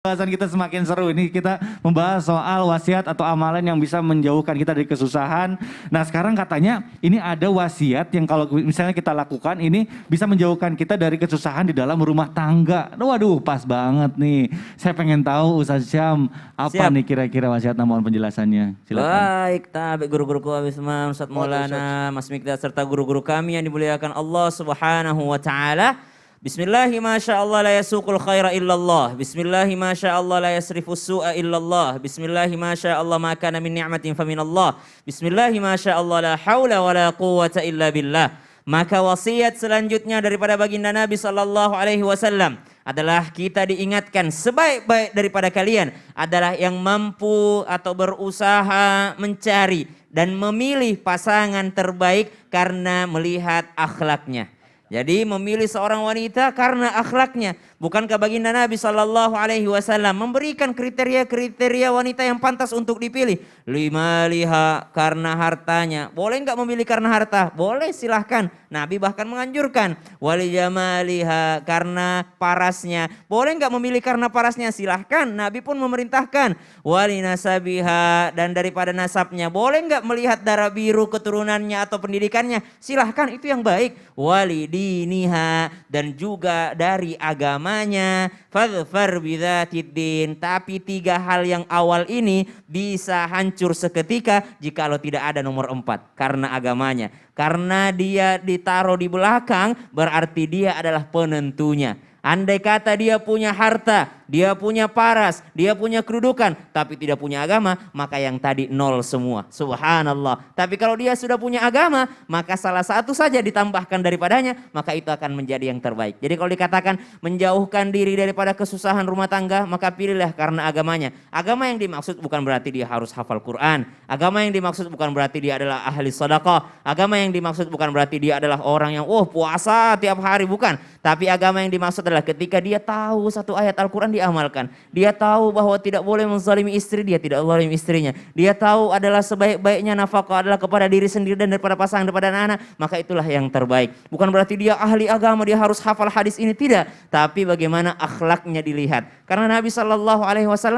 Bahasan kita semakin seru. Ini kita membahas soal wasiat atau amalan yang bisa menjauhkan kita dari kesusahan. Nah sekarang katanya ini ada wasiat yang kalau misalnya kita lakukan ini bisa menjauhkan kita dari kesusahan di dalam rumah tangga. Waduh pas banget nih. Saya pengen tahu Ustaz Syam apa nih kira-kira wasiatnya, mohon penjelasannya. Silakan. Baik, tabik guru-guruku Habis Imam, Ustaz Maulana, Mas Mikdad serta guru-guru kami yang dimuliakan Allah Subhanahu wa taala. Bismillahi masyaallah la yasuqul khaira illallah. Bismillahi masyaallah la yasrifus su'a illallah. Bismillahi masyaallah ma kana min ni'matin faminallah. Bismillahi masyaallah la haula wa la quwwata illa billah. Maka wasiat selanjutnya daripada baginda Nabi sallallahu alaihi wasallam adalah kita diingatkan sebaik-baik daripada kalian adalah yang mampu atau berusaha mencari dan memilih pasangan terbaik karena melihat akhlaknya. Jadi memilih seorang wanita karena akhlaknya. Bukankah baginda Nabi sallallahu alaihi wasallam memberikan kriteria-kriteria wanita yang pantas untuk dipilih? Liha karena hartanya. Boleh enggak memilih karena harta? Boleh, silahkan. Nabi bahkan menganjurkan. Walijamaliha karena parasnya. Boleh enggak memilih karena parasnya? Silahkan. Nabi pun memerintahkan. Walinasabiha dan daripada nasabnya. Boleh enggak melihat darah biru keturunannya atau pendidikannya? Silahkan, itu yang baik. Walidiniha dan juga dari agamanya. Fadhfar bidzatiddin. Tapi tiga hal yang awal ini bisa hancur seketika jikalau tidak ada nomor 4 karena agamanya. Karena dia ditaruh di belakang berarti dia adalah penentunya. Andai kata dia punya harta, dia punya paras, dia punya kedudukan, tapi tidak punya agama, maka yang tadi nol semua. Subhanallah. Tapi kalau dia sudah punya agama, maka salah satu saja ditambahkan daripadanya, maka itu akan menjadi yang terbaik. Jadi kalau dikatakan menjauhkan diri daripada kesusahan rumah tangga, maka pilihlah karena agamanya. Agama yang dimaksud bukan berarti dia harus hafal Quran. Agama yang dimaksud bukan berarti dia adalah ahli sedekah. Agama yang dimaksud bukan berarti dia adalah orang yang puasa tiap hari, bukan. Tapi agama yang dimaksud adalah ketika dia tahu satu ayat Al-Quran diamalkan. Dia tahu bahwa tidak boleh menzalimi istri, dia tidak zalim istrinya. Dia tahu adalah sebaik-baiknya nafkah adalah kepada diri sendiri dan daripada pasangan, daripada anak-anak. Maka itulah yang terbaik. Bukan berarti dia ahli agama, dia harus hafal hadis ini, tidak. Tapi bagaimana akhlaknya dilihat. Karena Nabi SAW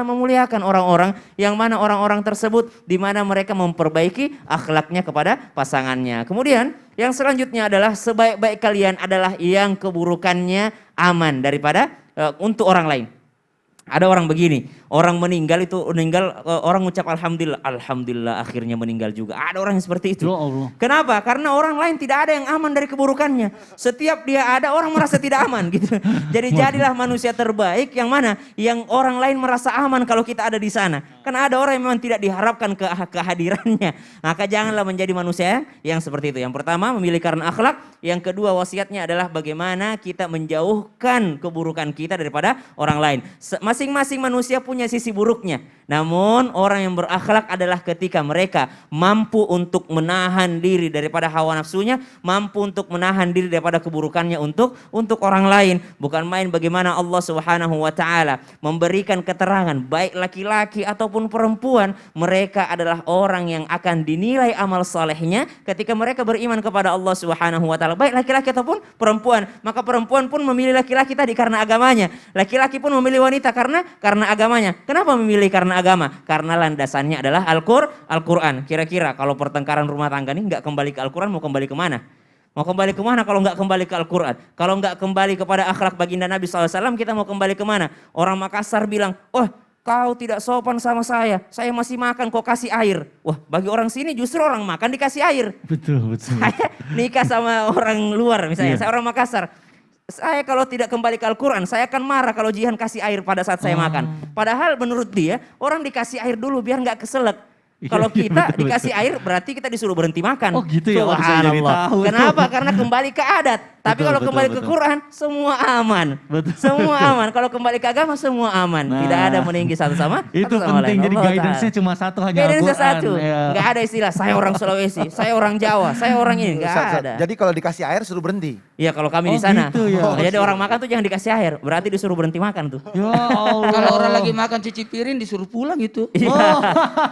memuliakan orang-orang yang mana orang-orang tersebut di mana mereka memperbaiki akhlaknya kepada pasangannya. Kemudian yang selanjutnya adalah sebaik-baik kalian adalah yang keburukannya aman daripada untuk orang lain. Ada orang begini, orang meninggal itu orang ucap alhamdulillah, alhamdulillah akhirnya meninggal juga. Ada orang yang seperti itu. Ya Allah. Kenapa? Karena orang lain tidak ada yang aman dari keburukannya. Setiap dia ada orang merasa tidak aman gitu. Jadi jadilah manusia terbaik yang mana? Yang orang lain merasa aman kalau kita ada di sana. Karena ada orang yang memang tidak diharapkan kehadirannya. Maka janganlah menjadi manusia yang seperti itu. Yang pertama memilih karena akhlak. Yang kedua wasiatnya adalah bagaimana kita menjauhkan keburukan kita daripada orang lain. Masing-masing manusia punya sisi buruknya. Namun orang yang berakhlak adalah ketika mereka mampu untuk menahan diri daripada hawa nafsunya, mampu untuk menahan diri daripada keburukannya untuk orang lain. Bukan main bagaimana Allah Subhanahu wa taala memberikan keterangan baik laki-laki ataupun perempuan, mereka adalah orang yang akan dinilai amal salehnya ketika mereka beriman kepada Allah Subhanahu wa taala, baik laki-laki ataupun perempuan. Maka perempuan pun memilih laki-laki tadi karena agamanya. Laki-laki pun memilih wanita karena agamanya. Kenapa memilih karena agama? Karena landasannya adalah Al-Quran. Kira-kira kalau pertengkaran rumah tangga nih nggak kembali ke Al-Quran, mau kembali kemana? Mau kembali kemana kalau nggak kembali ke Al-Quran? Kalau nggak kembali kepada akhlak baginda Nabi SAW, kita mau kembali kemana? Orang Makassar bilang, kau tidak sopan sama saya masih makan kok kasih air. Wah, bagi orang sini justru orang makan dikasih air. Betul. Saya nikah sama orang luar misalnya, saya orang Makassar. Saya kalau tidak kembali ke Al-Quran, saya akan marah kalau Jihan kasih air pada saat saya makan. Padahal menurut dia, orang dikasih air dulu biar nggak keselak. Kalau kita dikasih air berarti kita disuruh berhenti makan. Oh gitu ya, saya jadi tahu. Kenapa? Karena kembali ke adat. Tapi kalau kembali ke Quran, semua aman. Semua aman. Kalau kembali ke agama, semua aman. Tidak ada meninggi satu sama itu satu sama penting. lain. Jadi guidance-nya cuma satu, hanya Al-Quran. Guidance satu. Nggak ada istilah, saya orang Sulawesi, saya orang Jawa, saya orang ini. Nggak ada. Jadi kalau dikasih air suruh berhenti? Iya, kalau kami di sana. Gitu ya. Jadi orang makan tuh jangan dikasih air. Berarti disuruh berhenti makan tuh. Ya Allah. Kalau orang lagi makan cuci piring disuruh pulang gitu.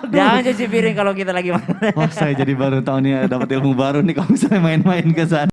Jangan cuci piring kalau kita lagi makan. Wah, saya jadi baru tahu nih, dapat ilmu baru nih kalau misalnya main-main ke sana.